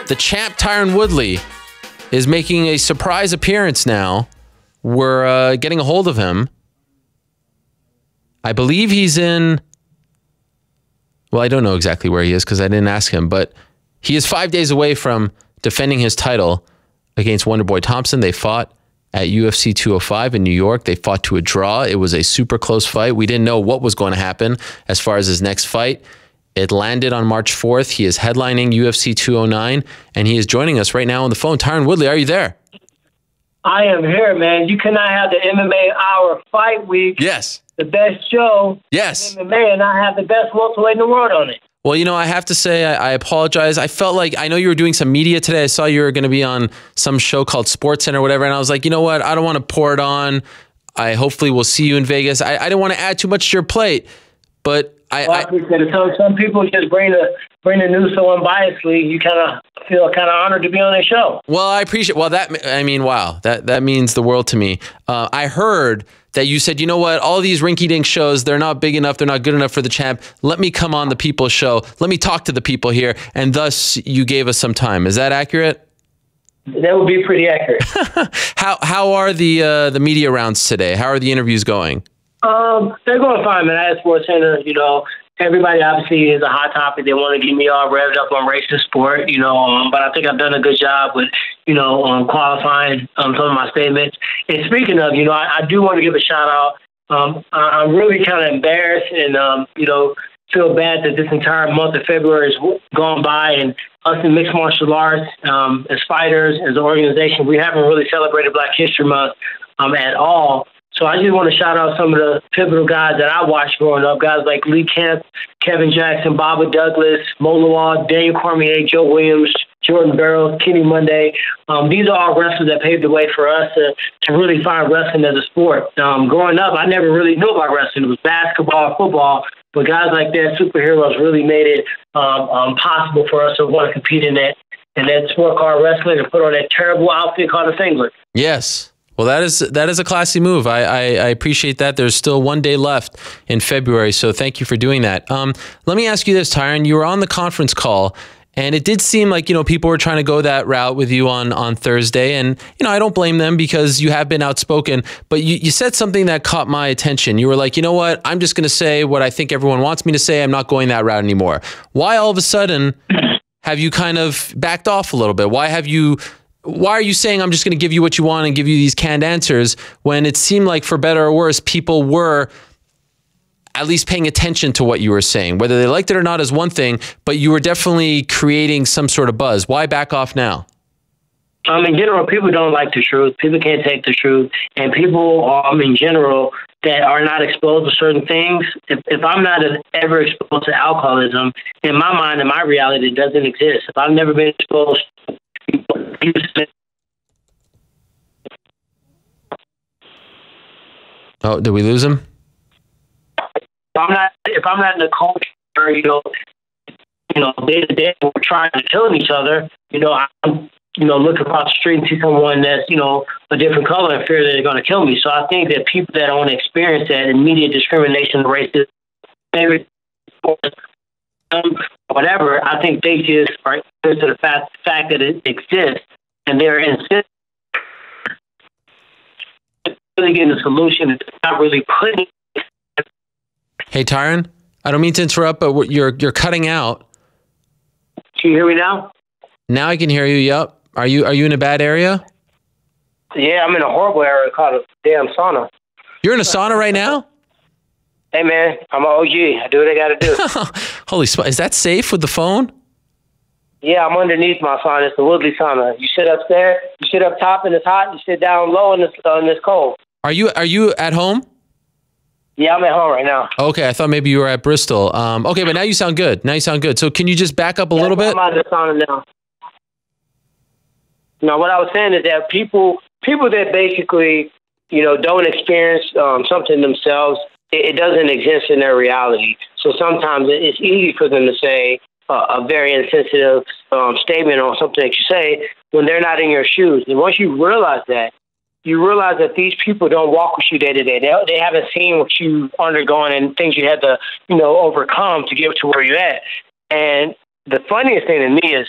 The champ Tyron Woodley is making a surprise appearance now. We're getting a hold of him. I believe he's in... Well, I don't know exactly where he is because I didn't ask him, but he is 5 days away from defending his title against Wonderboy Thompson. They fought at UFC 205 in New York. They fought to a draw. It was a super close fight. We didn't know what was going to happen as far as his next fight. It landed on March 4th. He is headlining UFC 209, and he is joining us right now on the phone. Tyron Woodley, are you there? I am here, man. You cannot have the MMA Hour Fight Week. Yes. The best show. Yes. In MMA, and I have the best welterweight in the world on it. Well, you know, I have to say, I apologize. I felt like, I know you were doing some media today. I saw you were going to be on some show called SportsCenter or whatever, and I was like, you know what? I don't want to pour it on. I hopefully will see you in Vegas. I didn't want to add too much to your plate, but I appreciate it. So some people just bring the news so unbiasedly. You kind of feel kind of honored to be on their show. Well, I appreciate. Well, wow, that means the world to me. I heard that you said, you know what, all these rinky-dink shows, they're not big enough, they're not good enough for the champ. Let me come on the People's Show. Let me talk to the people here, and thus you gave us some time. Is that accurate? That would be pretty accurate. How are the media rounds today? How are the interviews going? They're going fine, man. At SportsCenter, you know, everybody obviously is a hot topic. They want to get me all revved up on racist sport, you know, but I think I've done a good job with, you know, qualifying some of my statements. And speaking of, you know, I do want to give a shout out. I'm really kind of embarrassed and, you know, feel bad that this entire month of February has gone by, and us in mixed martial arts, as fighters, as an organization, we haven't really celebrated Black History Month at all. So I just want to shout out some of the pivotal guys that I watched growing up, guys like Lee Kemp, Kevin Jackson, Bobby Douglas, Mo Lawal, Daniel Cormier, Joe Williams, Jordan Barrows, Kenny Monday. These are all wrestlers that paved the way for us to really find wrestling as a sport. Growing up, I never really knew about wrestling. It was basketball, football, but guys like that, superheroes, really made it possible for us to want to compete in that sport called wrestling and put on that terrible outfit called a singlet. Yes. Well, that is a classy move. I appreciate that. There's still 1 day left in February, so thank you for doing that. Let me ask you this, Tyron. You were on the conference call, and it did seem like, you know, people were trying to go that route with you on Thursday, and, you know, I don't blame them because you have been outspoken, but you said something that caught my attention. You were like, you know what, I'm just going to say what I think everyone wants me to say. I'm not going that route anymore. Why all of a sudden have you kind of backed off a little bit? Why are you saying I'm just going to give you what you want and give you these canned answers when it seemed like, for better or worse, people were at least paying attention to what you were saying? Whether they liked it or not is one thing, but you were definitely creating some sort of buzz. Why back off now? In general, people don't like the truth. People can't take the truth. And people, in general, that are not exposed to certain things, if I'm not ever exposed to alcoholism, in my mind, in my reality, it doesn't exist. If I've never been exposed to Oh, did we lose him? If I'm not in the culture, you know, day to day, we're trying to kill each other. You know, I'm, you know, look across the street and see someone that's, you know, a different color and fear that they're going to kill me. So I think that people that don't experience that immediate discrimination, racism, whatever, I think they just are into the fact that it exists, and they're insistent really getting a solution. It's not really putting. Hey, Tyron, I don't mean to interrupt, but you're cutting out. Can you hear me now? Now I can hear you. Yep. Are you in a bad area? Yeah, I'm in a horrible area called a damn sauna. You're in a sauna right now? Hey, man, I'm an OG. I do what I got to do. Holy smokes. Is that safe with the phone? Yeah, I'm underneath my sauna. It's the Woodley sauna. You sit upstairs, you sit up top and it's hot, you sit down low and it's cold. Are you at home? Yeah, I'm at home right now. Okay, I thought maybe you were at Bristol. Okay, but now you sound good. So can you just back up a little bit? I'm out of the sauna now. Now, what I was saying is that people that basically, you know, don't experience something themselves, it doesn't exist in their reality. So sometimes it's easy for them to say a very insensitive statement on something that you say when they're not in your shoes. And once you realize that, these people don't walk with you day to day. They haven't seen what you've undergone and things you had to, you know, overcome to get to where you're at. And the funniest thing to me is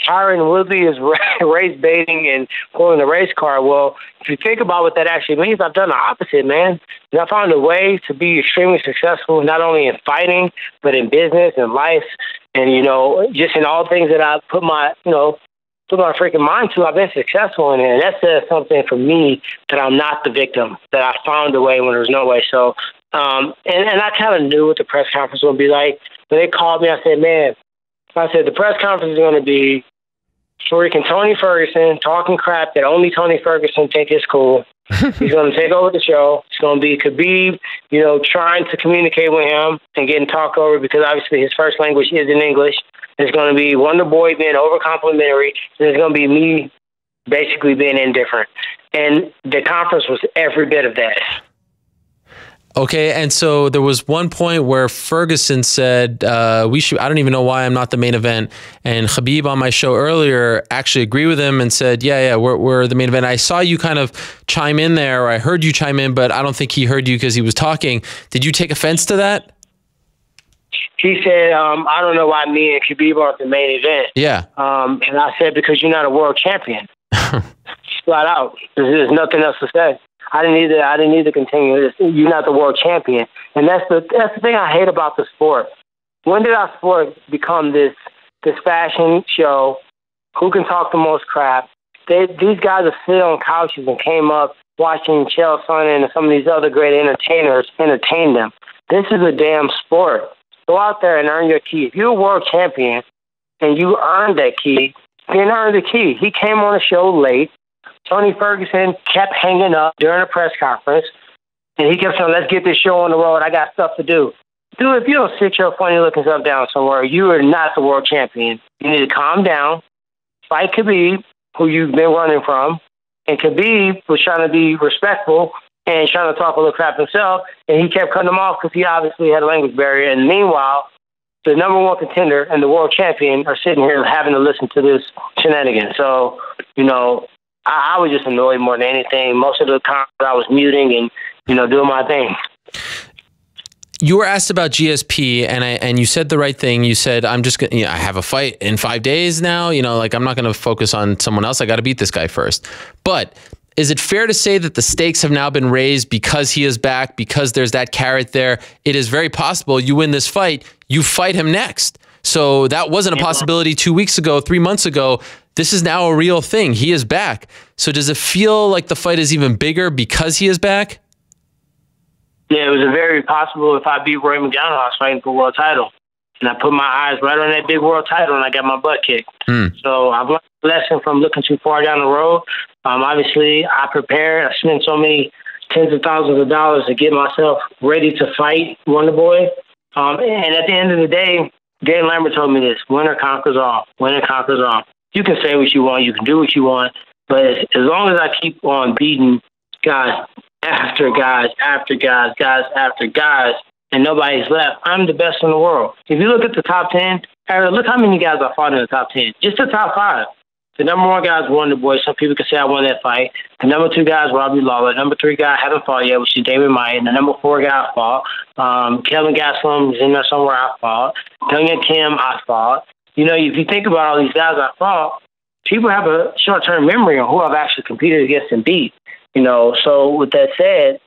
Tyron Woodley is race baiting and pulling the race car. Well, if you think about what that actually means, I've done the opposite, man. And I found a way to be extremely successful, not only in fighting, but in business and life. And, just in all things that I put my freaking mind to, I've been successful in it. And that says something for me that I'm not the victim, that I found a way when there was no way. So, and I kind of knew what the press conference would be like. When they called me, I said, the press conference is going to be freaking Tony Ferguson talking crap that only Tony Ferguson think is cool. He's going to take over the show. It's going to be Khabib, trying to communicate with him and getting talked over because obviously his first language is in English. It's going to be Wonder Boy being over complimentary, and it's going to be me basically being indifferent. And the conference was every bit of that. Okay, and so there was one point where Ferguson said, I don't even know why I'm not the main event. And Khabib on my show earlier actually agreed with him and said, yeah, we're the main event. I saw you kind of chime in there, or I heard you chime in, but I don't think he heard you because he was talking. Did you take offense to that? He said, I don't know why me and Khabib aren't the main event. Yeah. And I said, because you're not a world champion. Flat out. There's nothing else to say. I didn't need to continue this. You're not the world champion. And that's the thing I hate about the sport. When did our sport become this fashion show? Who can talk the most crap? These guys are sitting on couches and came up watching Chael Sonnen and some of these other great entertainers entertain them. This is a damn sport. Go out there and earn your key. If you're a world champion and you earned that key, then earn the key. He came on the show late. Tony Ferguson kept hanging up during a press conference, and he kept saying, let's get this show on the road. I got stuff to do. Dude, if you don't sit your funny-looking self down somewhere, you are not the world champion. You need to calm down, fight Khabib, who you've been running from, and Khabib was trying to be respectful and trying to talk a little crap himself, and he kept cutting him off because he obviously had a language barrier. And meanwhile, the number one contender and the world champion are sitting here having to listen to this shenanigans. So, I was just annoyed more than anything. Most of the time I was muting and, doing my thing. You were asked about GSP, and you said the right thing. You said, I'm just going I have a fight in 5 days now. I'm not going to focus on someone else. I got to beat this guy first. But is it fair to say that the stakes have now been raised because he is back, because there's that carrot there? It is very possible you win this fight, you fight him next. So that wasn't a possibility 2 weeks ago, 3 months ago. This is now a real thing. He is back. So does it feel like the fight is even bigger because he is back? Yeah, it was a very possible. If I beat Roy McDonald, I was fighting for a world title. And I put my eyes right on that big world title, and I got my butt kicked. So I've learned a lesson from looking too far down the road. Obviously, I prepared. I spent so many tens of thousands of dollars to get myself ready to fight Wonder Boy. And at the end of the day, Dan Lambert told me this: winner conquers all. Winner conquers all. You can say what you want, you can do what you want, but as long as I keep on beating guys after guys after guys, guys after guys, and nobody's left, I'm the best in the world. If you look at the top 10, look how many guys I fought in the top 10. Just the top 5. The number 1 guy is Wonder Boy. Some people can say I won that fight. The number 2 guy is Robbie Lawler. Number 3 guy I haven't fought yet, which is David Maya. And the number 4 guy I fought. Kevin Gastelum is in there somewhere I fought. Dungyan Kim I fought. If you think about all these guys I fought, people have a short-term memory on who I've actually competed against and beat. So with that said,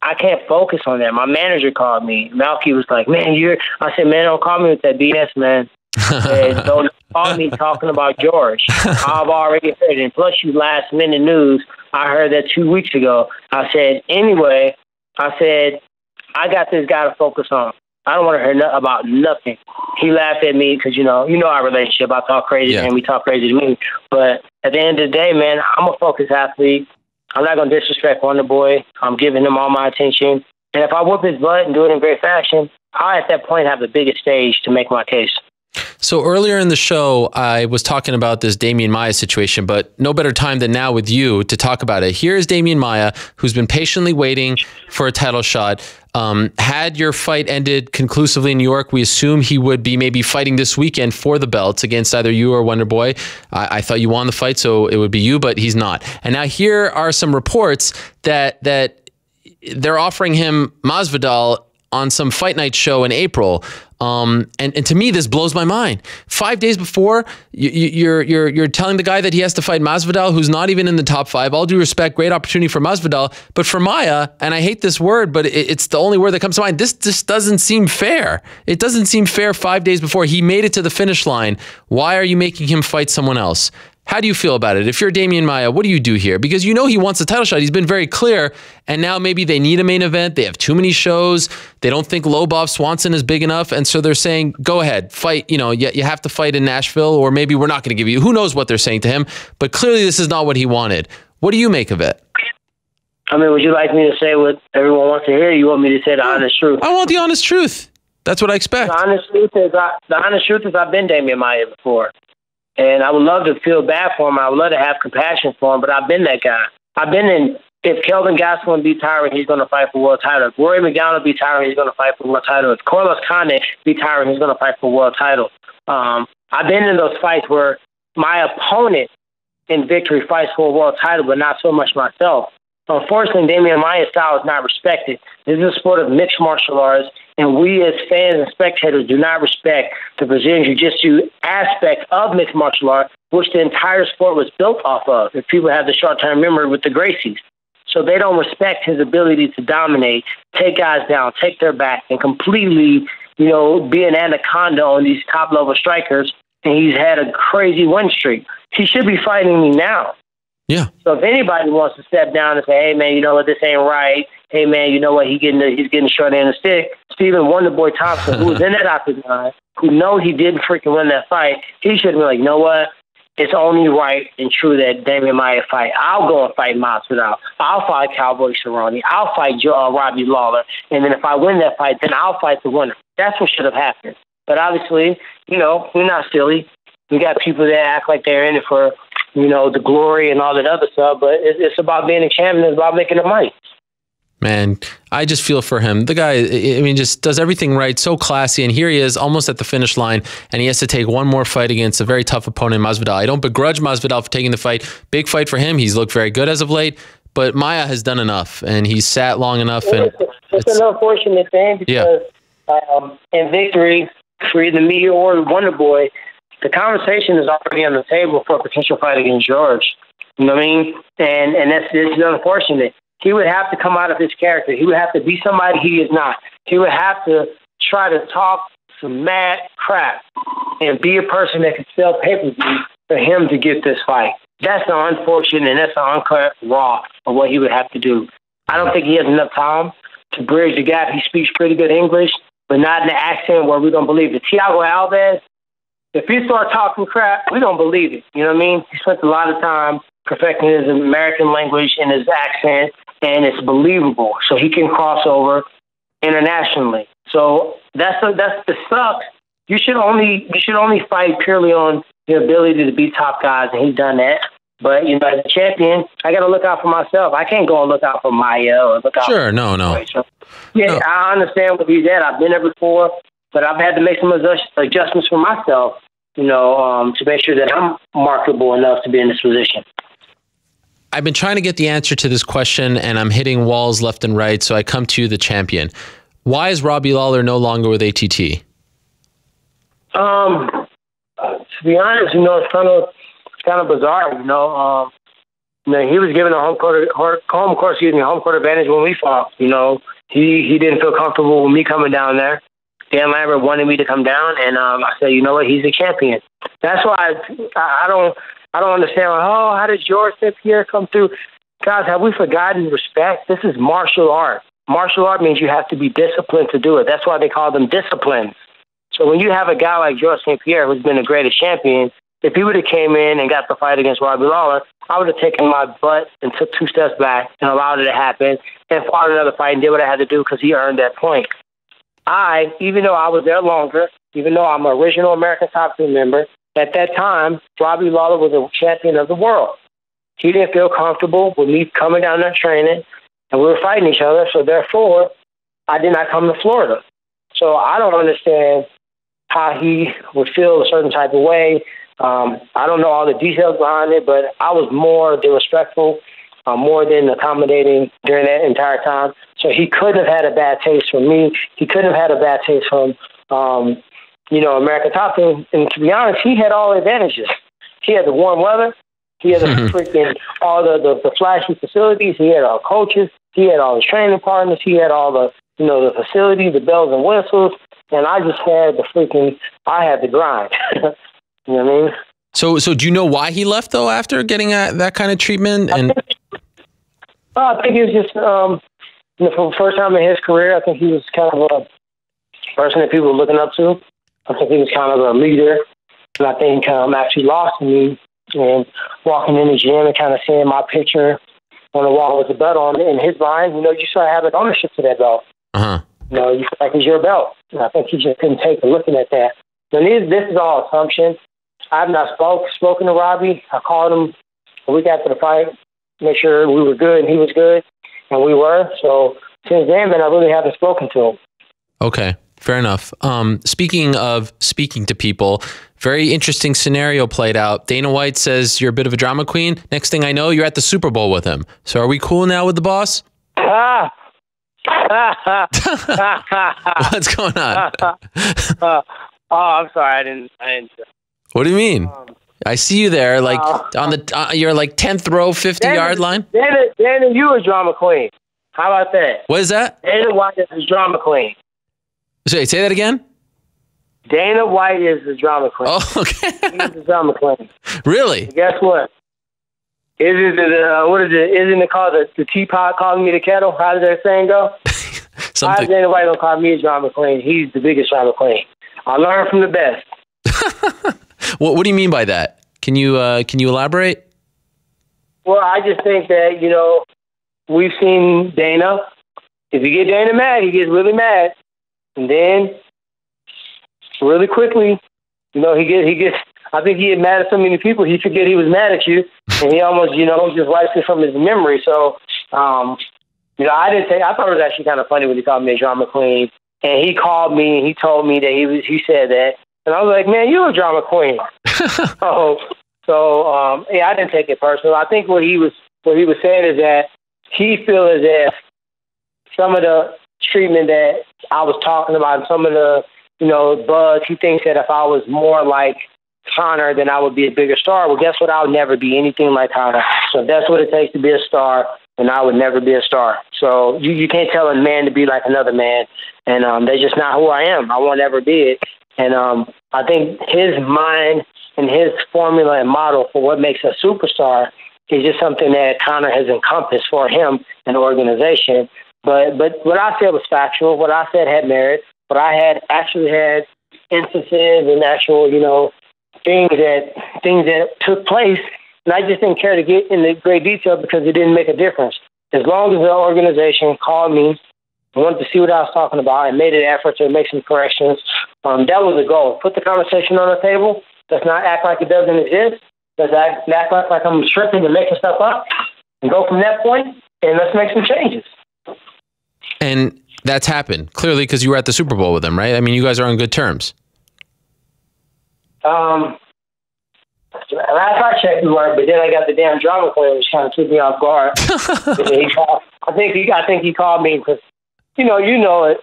I can't focus on that. My manager called me. Malky was like, man, I said, man, don't call me with that BS, man. And don't call me talking about George. I've already heard it. And plus, you last-minute news, I heard that 2 weeks ago. I said, anyway, I got this guy to focus on. I don't want to hear about nothing. He laughed at me because, our relationship. I talk crazy to him. He talk crazy to me. But at the end of the day, man, I'm a focused athlete. I'm not going to disrespect Wonder Boy. I'm giving him all my attention. And if I whoop his butt and do it in great fashion, I'll at that point have the biggest stage to make my case. So earlier in the show, I was talking about this Damian Maia situation, but no better time than now with you to talk about it. Here's Damian Maia, who's been patiently waiting for a title shot. Had your fight ended conclusively in New York, we assume he would be maybe fighting this weekend for the belts against either you or Wonder Boy. I thought you won the fight, so it would be you, but he's not. And now here are some reports that they're offering him Masvidal on some fight night show in April. And to me, this blows my mind. 5 days before, you're telling the guy that he has to fight Masvidal, who's not even in the top 5. All due respect, great opportunity for Masvidal, but for Maia, and I hate this word, but it's the only word that comes to mind. This just doesn't seem fair. It doesn't seem fair 5 days before he made it to the finish line. Why are you making him fight someone else? How do you feel about it? If you're Damian Maia, what do you do here? Because you know he wants a title shot. He's been very clear. And now maybe they need a main event. They have too many shows. They don't think Lobov Swanson is big enough. And so they're saying, go ahead, fight. You know, you have to fight in Nashville, or maybe we're not going to give you. Who knows what they're saying to him? But clearly this is not what he wanted. What do you make of it? I mean, would you like me to say what everyone wants to hear? Or you want me to say the honest truth? I want the honest truth. That's what I expect. The honest truth is I've been Damian Maia before. And I would love to feel bad for him. I would love to have compassion for him, but I've been that guy. I've been in, if Kelvin Gastelum beat Tyron, he's going to fight for world title. If Rory McDonald beat Tyron, he's going to fight for world title. If Carlos Condit beat Tyron, he's going to fight for world title. I've been in those fights where my opponent in victory fights for a world title, but not so much myself. Unfortunately, Damian Maia's style is not respected. This is a sport of mixed martial arts, and we as fans and spectators do not respect the Brazilian Jiu-Jitsu aspect of mixed martial art, which the entire sport was built off of, if people have the short-term memory with the Gracies. So they don't respect his ability to dominate, take guys down, take their back, and completely, you know, be an anaconda on these top-level strikers, and he's had a crazy win streak. He should be fighting me now. Yeah. So if anybody wants to step down and say, hey, man, you know what, this ain't right. Hey, man, you know what, he's getting the short end of the stick. Stephen Wonderboy Thompson, who was in that octagon, who knows he didn't freaking win that fight, he should be like, you know what, it's only right and true that Damian Maia fight. I'll go and fight Masvidal. I'll fight Cowboy Cerrone. I'll fight Robbie Lawler. And then if I win that fight, then I'll fight the winner. That's what should have happened. But obviously, you know, we're not silly. We got people that act like they're in it for, you know, the glory and all that other stuff, but it's about being a champion. It's about making the money. Man, I just feel for him. The guy, I mean, just does everything right, so classy, and here he is almost at the finish line, and he has to take one more fight against a very tough opponent, Masvidal. I don't begrudge Masvidal for taking the fight. Big fight for him. He's looked very good as of late, but Maia has done enough, and he's sat long enough. And it's an unfortunate thing because in victory, for either me or Wonderboy, the conversation is already on the table for a potential fight against George. You know what I mean? And this is unfortunate. He would have to come out of his character. He would have to be somebody he is not. He would have to try to talk some mad crap and be a person that can sell pay-per-view for him to get this fight. That's the unfortunate and that's the uncut raw of what he would have to do. I don't think he has enough time to bridge the gap. He speaks pretty good English, but not in the accent where we don't believe it. Thiago Alves, if he starts talking crap, we don't believe it. You know what I mean? He spent a lot of time perfecting his American language and his accent, and it's believable. So he can cross over internationally. So that's the sucks. You should only fight purely on your ability to beat top guys, and he's done that. But you know, as a champion, I got to look out for myself. I can't go and look out for Maia or look out. Sure, for no. So, yeah, no. I understand what he's at. I've been there before. But I've had to make some adjustments for myself, you know, to make sure that I'm marketable enough to be in this position. I've been trying to get the answer to this question, and I'm hitting walls left and right, so I come to you, the champion. Why is Robbie Lawler no longer with ATT? To be honest, you know, it's kind of bizarre, you know. You know, he was given a home court advantage when we fought. You know, he didn't feel comfortable with me coming down there. Dan Lambert wanted me to come down, and I said, you know what, he's a champion. That's why I don't understand. Oh, how did George St. Pierre come through? Guys, have we forgotten respect? This is martial art. Martial art means you have to be disciplined to do it. That's why they call them disciplines. So when you have a guy like George St. Pierre, who's been the greatest champion, if he would have came in and got the fight against Robbie Lawler, I would have taken my butt and took 2 steps back and allowed it to happen and fought another fight and did what I had to do because he earned that point. Even though I was there longer, even though I'm an original American Top Team member, at that time, Robbie Lawler was a champion of the world. He didn't feel comfortable with me coming down there training, and we were fighting each other, so therefore, I did not come to Florida. So I don't understand how he would feel a certain type of way. I don't know all the details behind it, but I was more than respectful, more than accommodating during that entire time. So he couldn't have had a bad taste from me. He couldn't have had a bad taste from, American Top Team. And to be honest, he had all the advantages. He had the warm weather. He had the freaking all the flashy facilities. He had all coaches. He had all the training partners. He had all the the facilities, the bells and whistles. And I just had I had the grind. You know what I mean? So do you know why he left though after getting that kind of treatment? And I think it was just for the first time in his career, I think he was kind of a person that people were looking up to. I think he was kind of a leader, and I think actually lost me. And walking in the gym and kind of seeing my picture on the wall with the belt on, in his mind, you start having ownership to that belt. You feel like it's your belt. And I think he just couldn't take a looking at that. And this is all assumption. I've not spoken to Robbie. I called him a week after the fight, make sure we were good and he was good, and we were. So since then, man, I really haven't spoken to him. Okay, fair enough. Speaking of speaking to people, very interesting scenario played out. Dana White says you're a bit of a drama queen. Next thing I know, you're at the Super Bowl with him. So are we cool now with the boss? What's going on? I'm sorry, I didn't. What do you mean? I see you there, like you're like 10th row, 50-yard line. Dana, you a drama queen. How about that? What is that? Dana White is a drama queen. Say that again. Dana White is the drama queen. Oh, okay. He's the drama queen. Really? And guess what? Isn't it called the teapot calling me the kettle? How does that saying go? Why Dana White don't call me a drama queen? He's the biggest drama queen. I learned from the best. What do you mean by that? Can you elaborate? Well, I just think that we've seen Dana. If you get Dana mad, he gets really mad, and then really quickly, he gets. I think he get mad at so many people, he forget he was mad at you, and he almost just wipes it from his memory. So, I thought it was actually kind of funny when he called me a drama queen, and he called me and he told me that he said that, and I was like, man, you're a drama queen. Yeah, I didn't take it personal. I think what he was saying is that he feels as if some of the treatment that I was talking about, some of the buzz, he thinks that if I was more like Conor, then I would be a bigger star. Well, guess what? I'll never be anything like Conor. So if that's what it takes to be a star, then I would never be a star. So you can't tell a man to be like another man, and that's just not who I am. I won't ever be it. And I think his mind and his formula and model for what makes a superstar is just something that Conor has encompassed for him and the organization. But what I said was factual. What I said had merit. But I had instances and actual, things that took place, and I just didn't care to get into great detail because it didn't make a difference. As long as the organization called me and wanted to see what I was talking about and made an effort to make some corrections, that was the goal. Put the conversation on the table. Let's not act like it doesn't exist. Let's act like I'm stripping and making stuff up, and go from that point, and let's make some changes. And that's happened, clearly, because you were at the Super Bowl with him, right? I mean, you guys are on good terms. Last I checked, we were, but then I got the damn drama queen, which kind of took me off guard. I think he called me because,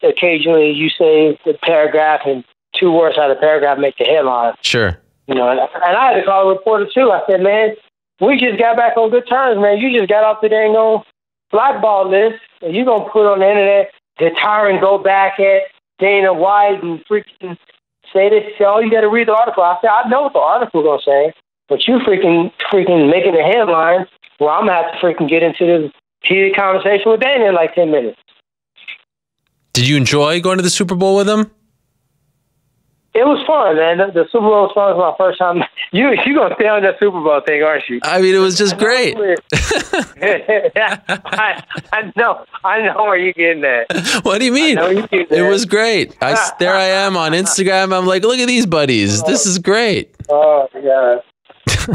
occasionally you say the paragraph and two words out of the paragraph make the headline. Sure. And I had to call a reporter too. I said, man, we just got back on good terms, man. You just got off the dang old blackball list, and you gonna put on the internet that Tyron go back at Dana White and freaking say this. Oh, you got to read the article. I said, I know what the article gonna say, but you freaking making the headlines. Well, I'm gonna have to freaking get into this heated conversation with Dana in like 10 minutes. Did you enjoy going to the Super Bowl with him? It was fun, man. The Super Bowl was fun. It was my first time. You're going to stay on that Super Bowl thing, aren't you? I mean, it was just great. I know where you're getting at. What do you mean? It was great. There I am on Instagram. I'm like, look at these buddies. This is great. Oh, my God.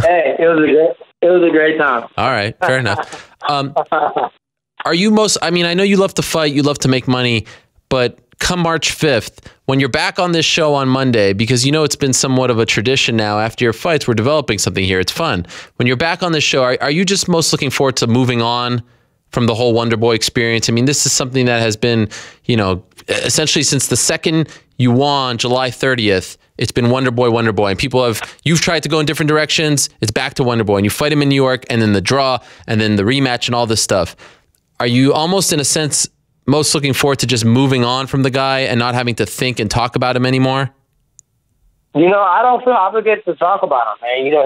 Hey, it was a great time. All right. Fair enough. Are you I know you love to fight. You love to make money. But come March 5th, when you're back on this show on Monday, because it's been somewhat of a tradition now after your fights, we're developing something here. It's fun. When you're back on this show, are you just most looking forward to moving on from the whole Wonder Boy experience? I mean, this is something that has been, you know, essentially since the second you won, July 30th, it's been Wonder Boy, Wonder Boy. And you've tried to go in different directions. It's back to Wonder Boy. And you fight him in New York, and then the draw, and then the rematch and all this stuff. Are you almost, in a sense, most looking forward to just moving on from the guy and not having to think and talk about him anymore? You know, I don't feel obligated to talk about him, man. You know,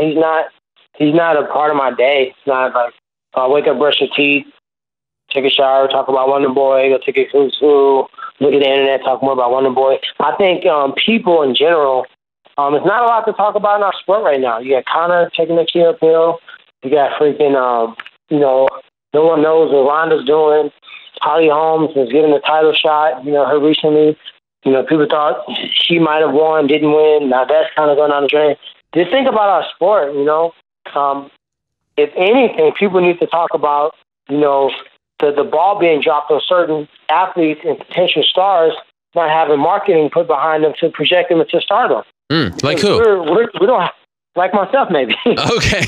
he's not a part of my day. It's not like I wake up, brush your teeth, take a shower, talk about Wonder Boy, go take a who's who, look at the internet, talk more about Wonder Boy. I think people in general, it's not a lot to talk about in our sport right now. You got Conor taking the key uphill. You got freaking, you know, no one knows what Ronda's doing. Holly Holmes was getting a title shot, you know, her recently. You know, people thought she might have won, didn't win. Now that's kind of going down the drain. Just think about our sport, you know. If anything, people need to talk about, you know, the ball being dropped on certain athletes and potential stars, not having marketing put behind them to project them into stardom. Like who? We don't have, like myself, maybe. Okay.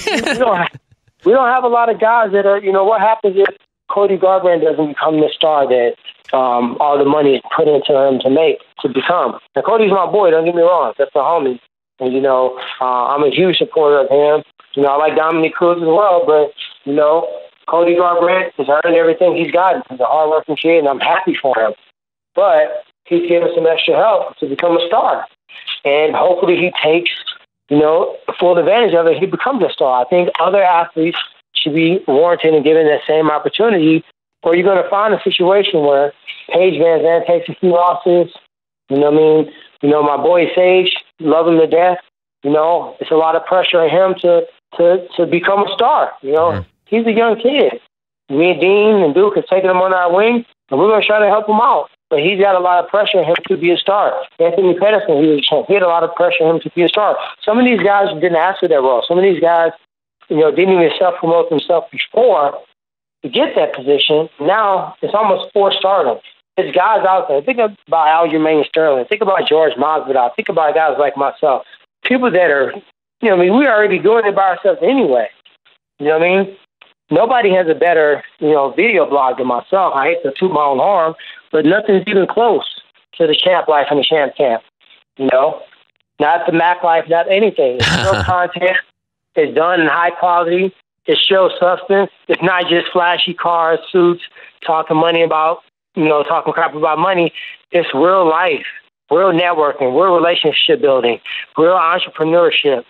we don't have a lot of guys that are, you know, what happens if Cody Garbrandt doesn't become the star that all the money is put into him to become. And Cody's my boy, don't get me wrong. That's my homie. And, you know, I'm a huge supporter of him. You know, I like Dominic Cruz as well, but, you know, Cody Garbrandt has earned everything he's gotten. He's a hard-working kid, and I'm happy for him. But he's given some extra help to become a star. And hopefully he takes, you know, full advantage of it. He becomes a star. I think other athletes should be warranted and given that same opportunity, or you're going to find a situation where Paige Van Zandt takes a few losses. You know what I mean? You know, my boy Sage, love him to death. You know, it's a lot of pressure on him to become a star. You know, he's a young kid. Me and Dean and Duke have taken him on our wing, and we're going to try to help him out. But he's got a lot of pressure on him to be a star. Anthony Pedersen, he had a lot of pressure on him to be a star. Some of these guys didn't ask for that role. Some of these guys, you know, didn't even self-promote themselves before to get that position. Now it's almost forced stardom. There's guys out there. Think about Aljamain Sterling. Think about George Masvidal. Think about guys like myself. People that are, you know, I mean, we're already doing it by ourselves anyway. You know what I mean? Nobody has a better, you know, video blog than myself. I hate to toot my own horn, but nothing's even close to the champ life and the champ camp. You know, not the Mac life, not anything. It's no content. It's done in high quality. It shows substance. It's not just flashy cars, suits, talking money about, you know, talking crap about money. It's real life, real networking, real relationship building, real entrepreneurship.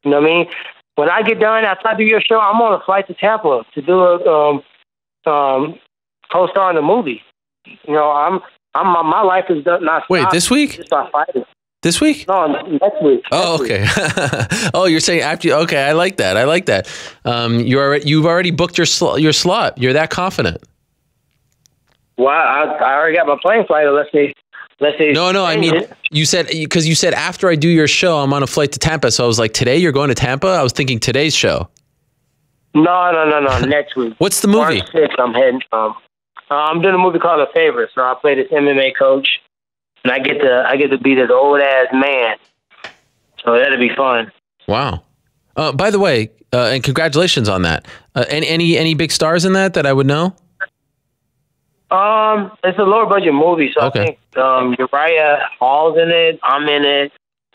You know what I mean? When I get done after I do your show, I'm on a flight to Tampa to do a co-star in a movie. You know, my life is done. Not wait, this week? Just by fighting. This week? No, next week. Oh, okay. Oh, you're saying after? Okay, I like that. I like that. You've already booked your slot. You're that confident. Well, I already got my plane flight. Let's see. No. I mean, you said after I do your show, I'm on a flight to Tampa. So I was like, today you're going to Tampa? I was thinking today's show. No. Next week. What's the movie? March 6th, I'm heading. I'm doing a movie called The Favorite. So I play this MMA coach, and I get to be this old ass man. So that'll be fun. Wow. By the way, and congratulations on that. Any big stars in that I would know? It's a lower budget movie, so okay. I think Uriah Hall's in it. I'm in it.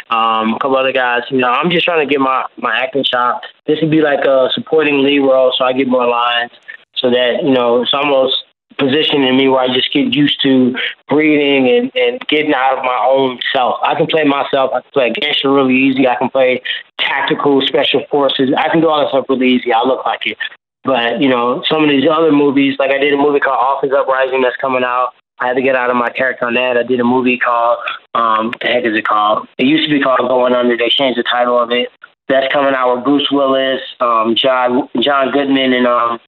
A couple other guys. You know, I'm just trying to get my acting shot. This would be like a supporting lead role, so I get more lines, so that, you know, it's almost positioning me where I just get used to breathing and getting out of my own self. I can play myself. I can play gangster really easy. I can play tactical special forces. I can do all that stuff really easy. I look like it. But, you know, some of these other movies, like I did a movie called Office Uprising that's coming out. I had to get out of my character on that. I did a movie called, the heck is it called? It used to be called Going Under. They changed the title of it. That's coming out with Bruce Willis, John Goodman, and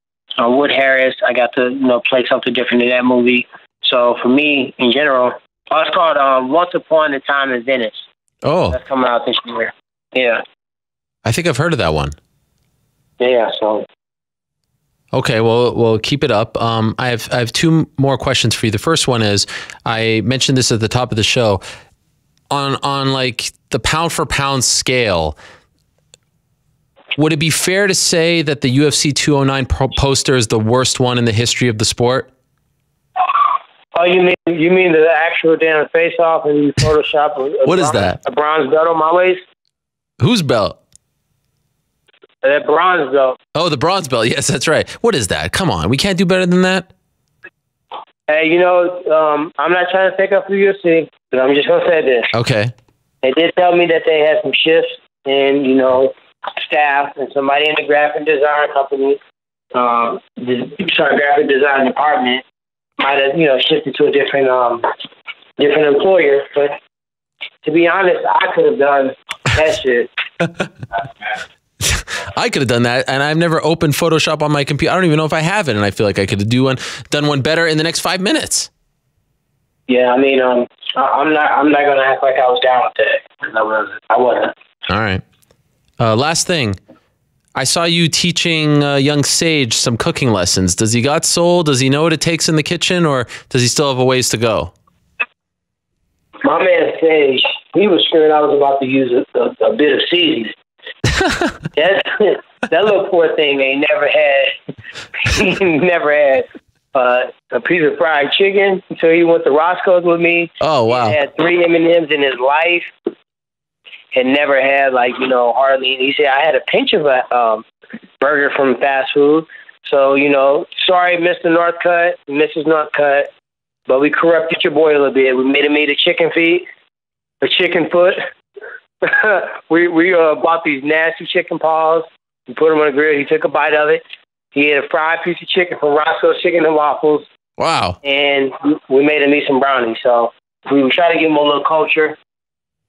Wood Harris. I got to, you know, play something different in that movie. So for me, in general, it's called Once Upon a Time in Venice. Oh. That's coming out this year. Yeah. I think I've heard of that one. Yeah, so... Okay, well, keep it up. I have two more questions for you. The first one is, I mentioned this at the top of the show, on like the pound for pound scale. Would it be fair to say that the UFC 209 poster is the worst one in the history of the sport? Oh, you mean the actual damn face-off and you Photoshop what is that? A bronze belt on my waist? Whose belt? That bronze belt. Oh, the bronze belt. Yes, that's right. What is that? Come on. We can't do better than that? Hey, I'm not trying to take up the UFC, but I'm just going to say this. Okay. They did tell me that they had some shifts in, staff and somebody in the graphic design company, graphic design department might have, shifted to a different employer. But to be honest, I could have done that shit. I could have done that, and I've never opened Photoshop on my computer. I don't even know if I have it, and I feel like I could have done one better in the next 5 minutes. Yeah, I mean, I'm not gonna act like I was down with that. I wasn't. All right. Last thing, I saw you teaching young Sage some cooking lessons. Does he got soul? Does he know what it takes in the kitchen, or does he still have a ways to go? My man Sage, he was scared I was about to use a bit of seasoning. that little poor thing ain't never had. He never had a piece of fried chicken until he went to Roscoe's with me. Oh wow! He had 3 M&Ms in his life, and never had hardly. He said I had a pinch of a burger from fast food. So sorry, Mr. Northcutt, Mrs. Northcutt, but we corrupted your boy a little bit. We made him eat a chicken feet, a chicken foot. we bought these nasty chicken paws. We put them on the grill. He took a bite of it. He had a fried piece of chicken from Roscoe's Chicken and Waffles. Wow. And we made him eat some brownies. So we tried to give him a little culture.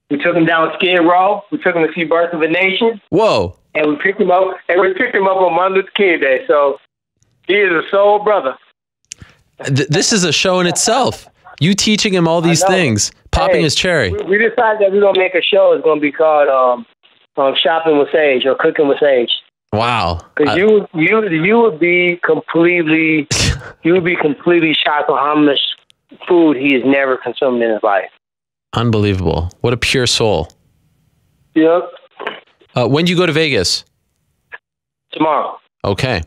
We took him down Skid Row. We took him to see Birth of a Nation. Whoa. And we picked him up. On Martin Luther King Day. So he is a soul brother. This is a show in itself. You teaching him all these things, popping his cherry. We decided that we're gonna make a show. It's gonna be called Shopping with Sage or Cooking with Sage. Wow. Because you would be completely shocked on how much food he has never consumed in his life. Unbelievable. What a pure soul. Yep. When do you go to Vegas? Tomorrow. Okay.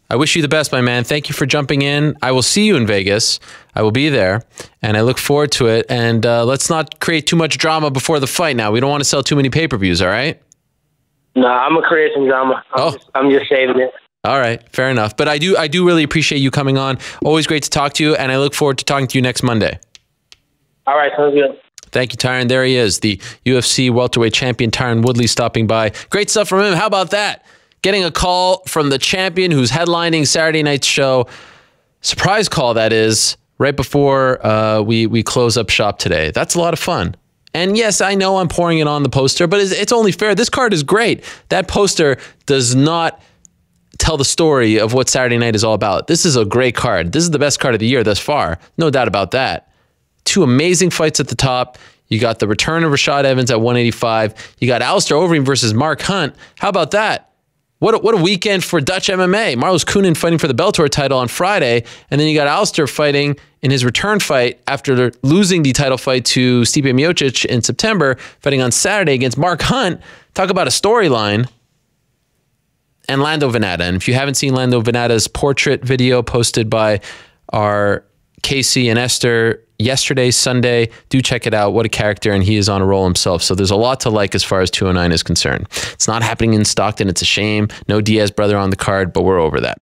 I wish you the best, my man. Thank you for jumping in. I will see you in Vegas. I will be there, and I look forward to it. And let's not create too much drama before the fight now. We don't want to sell too many pay-per-views, all right? No, I'm going to create some drama. I'm just saving it. All right, fair enough. But I do really appreciate you coming on. Always great to talk to you, and I look forward to talking to you next Monday. All right, sounds good. Thank you, Tyron. There he is, the UFC welterweight champion, Tyron Woodley, stopping by. Great stuff from him. How about that? Getting a call from the champion who's headlining Saturday night's show. Surprise call, that is, right before we close up shop today. That's a lot of fun. And yes, I know I'm pouring it on the poster, but it's only fair. This card is great. That poster does not tell the story of what Saturday night is all about. This is a great card. This is the best card of the year thus far. No doubt about that. 2 amazing fights at the top. You got the return of Rashad Evans at 185. You got Alistair Overeem versus Mark Hunt. How about that? What a weekend for Dutch MMA. Marlos Kunin fighting for the Bellator title on Friday, and then you got Alistair fighting in his return fight after losing the title fight to Stipe Miocic in September, fighting on Saturday against Mark Hunt. Talk about a storyline. And Lando Venata. And if you haven't seen Lando Venata's portrait video posted by our Casey and Esther yesterday, Sunday, do check it out. What a character, and he is on a roll himself. So there's a lot to like as far as 209 is concerned. It's not happening in Stockton. It's a shame. No Diaz brother on the card, but we're over that.